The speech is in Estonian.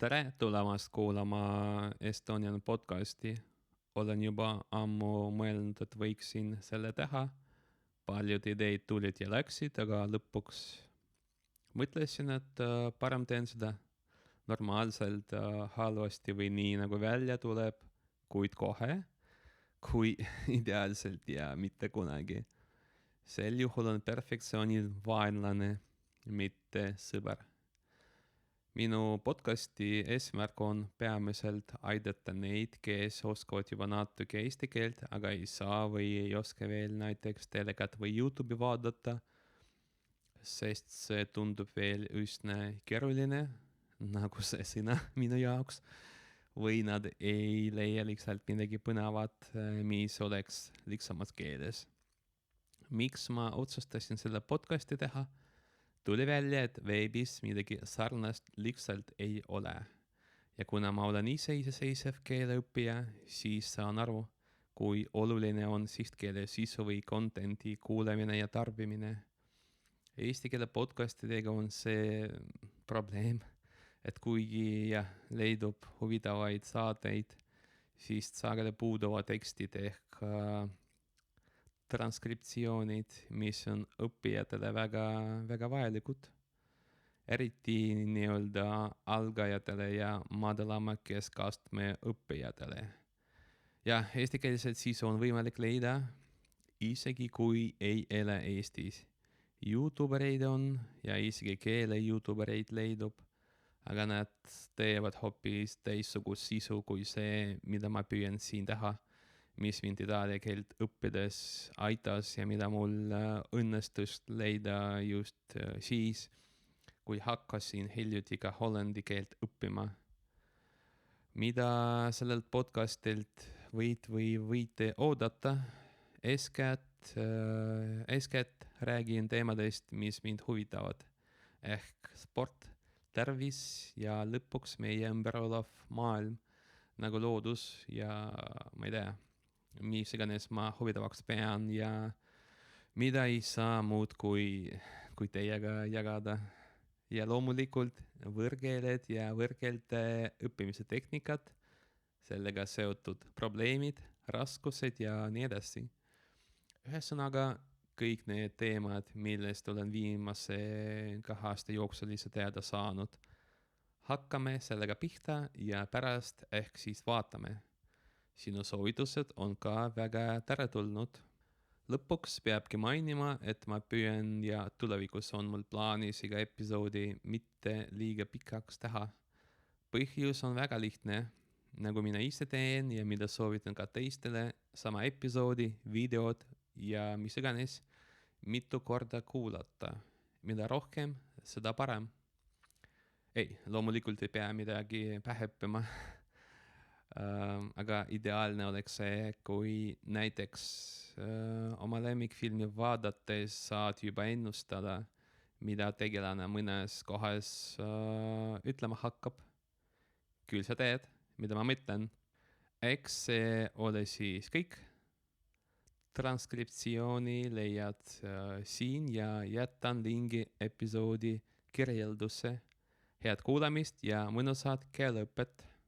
Tere tulemast kuulama Estonian podcasti. Olen juba ammu mõelnud, et võiksin selle teha. Paljud ideid tulid ja läksid, aga lõpuks mõtlesin, et parem teen seda normaalselt halvasti või nii nagu välja tuleb, kuid kohe, kui ideaalselt ja mitte kunagi. Sel juhul on perfektsiooni vaenlane, mitte sõber. Minu podcasti eesmärk on peamiselt aidata neid, kes oskavad juba natuke eesti keelt, aga ei saa või ei oska veel näiteks telekat või YouTube'i vaadata, sest see tundub veel üsna keeruline, nagu see sõna minu jaoks, või nad ei leia lihtsalt midagi põnevat, mis oleks lihtsamas keeles. Miks ma otsustasin selle podcasti teha? Tuli välja, et veebis midagi sarnast lihtsalt ei ole. Ja kuna ma olen iseseisev keeleõppija, siis saan aru, kui oluline on sihtkeele sisu või contenti kuulemine ja tarbimine. Eesti keele podcastidega on see probleem, et kuigi leidub huvitavaid saateid, siis sageli puuduvad tekstid ehk transkriptsioonid, mis on õppijatele väga vajalikud. Eriti nii-öelda algajatele ja madalama keskastme õppijatele. Ja eestikeelset sisu on võimalik leida, isegi kui ei ele Eestis. YouTubereid on ja isegi keele YouTubereid leidub, aga nad teevad hoopis teistsugust sisu kui see, mida ma püüan siin teha, mis mind itaalia keelt õppides aitas ja mida mul õnnestus leida just siis, kui hakkasin hiljuti ka hollandi keelt õppima. Mida sellelt podcastilt võite oodata? Eeskätt räägin teemadest, mis mind huvitavad, ehk sport, tervis ja lõpuks meie ümber olev maailm, nagu loodus ja ma ei tea, mis iganes ma huvitavaks pean ja mida ei saa muud kui teiega jagada. Ja loomulikult võõrkeeled ja võõrkeelte õppimise tehnikad, sellega seotud probleemid, raskused ja nii edasi. Ühesõnaga kõik need teemad, millest olen viimase 2 aasta jooksul ise teada saanud. Hakkame sellega pihta ja pärast ehk siis vaatame. Sinu soovitused on ka väga teretulnud. Lõpuks peabki mainima, et ma püüan ja tulevikus on mul plaanis iga episoodi mitte liiga pikaks teha. Põhjus on väga lihtne, nagu mina ise teen ja mida soovitan ka teistele, sama episoodi, videod ja mis iganes mitu korda kuulata. Mida rohkem, seda parem. Ei, loomulikult ei pea midagi pähe õppima. Aga ideaalne oleks see, kui näiteks oma lemmikfilmi vaadates saad juba ennustada, mida tegelane mõnes kohas ütlema hakkab. Küll sa teed, mida ma mõtlen. Eks see ole siis kõik. Transkriptsiooni leiad siin ja jätan lingi episoodi kirjeldusse. Head kuulamist ja mõnusat keeleõpet!